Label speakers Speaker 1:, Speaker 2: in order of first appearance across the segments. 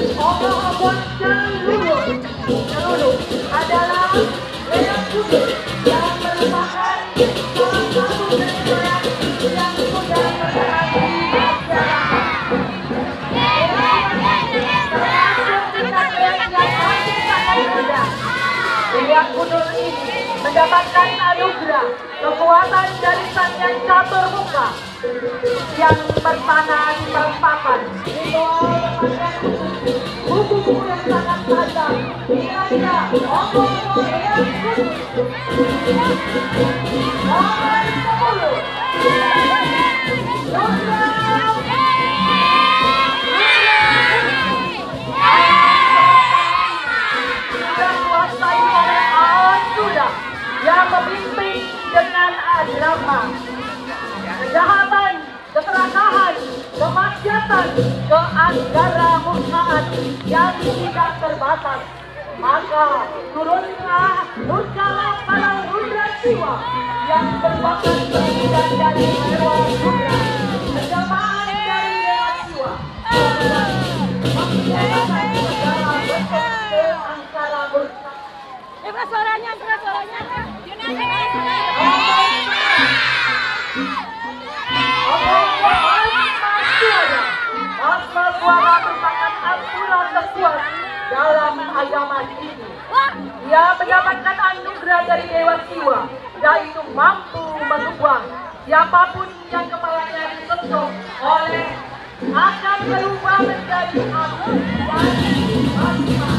Speaker 1: Obor-obor Celulu adalah lewat kudus yang merupakan salah satu keniscayaan yang sudah terjadi di masyarakat. Termasuk tingkat yang masih sangat muda. Lewat kudus ini mendapatkan anugerah kekuatan dari Sang Yang Catur Muka yang bertanah di perempatan. Ritual buku-buku yang sangat tajam kiranya obor-obor yang kudus. Nomor 10 yang memimpin dengan drama, kejahatan, keserakahan, kemaksiatan, keanggaramurkaan yang tidak terbatas. Maka turunlah murka para rudra jiwa yang merupakan perwujudan dari Dewa Rudra, penjelmaan dari Dewa Jiwa, menjadikan segala bentuk keanggaramurkaan.
Speaker 2: Suaranya.
Speaker 1: Asma suara merupakan aturan terkuat dalam agama ini. Ia mendapatkan anugerah dari Dewa Jiwa, yaitu mampu mengubah siapapun yang kepalanya disentuh oleh akan berubah menjadi api dan asma.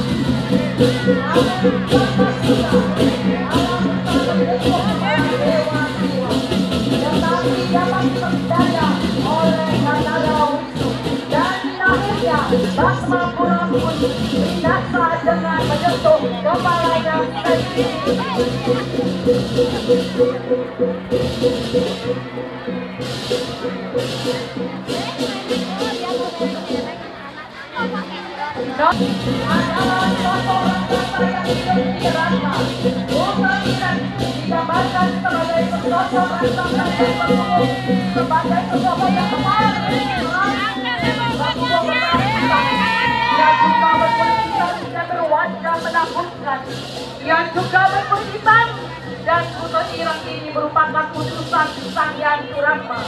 Speaker 1: Tetapi dapat berdaya oleh Natara Wisnu dan lahirnya Basma Pura pun binasa dengan menyentuh kepalanya sendiri. Adalah contoh raksasa yang hidup di rasa. Bukan digambarkan sebagai sosok raksasa yang berumur, sebagai sosok yang kemarin. Ia juga berkulitan dan berwajah menakutkan. Ia juga berkulitan dan kutub ireng ini merupakan utusan Sang Yang Surama.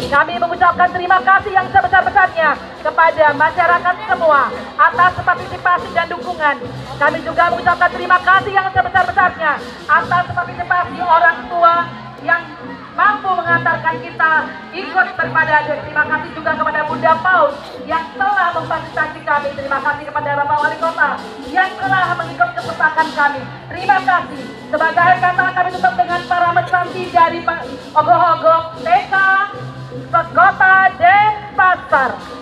Speaker 1: Kami mengucapkan terima kasih yang sebesar-besarnya kepada masyarakat semua atas partisipasi dan dukungan. Kami juga mengucapkan terima kasih yang sebesar-besarnya atas partisipasi orang tua yang mampu mengantarkan kita ikut beribadah. Terima kasih juga kepada Bunda Paus yang telah memfasilitasi kami. Terima kasih kepada Bapak Wali Kota yang telah mengikut kesepakan kami. Terima kasih. Sebagai kata kami tutup dengan para mesanti dari Ogoh-Ogoh TK Sekota Denpasar.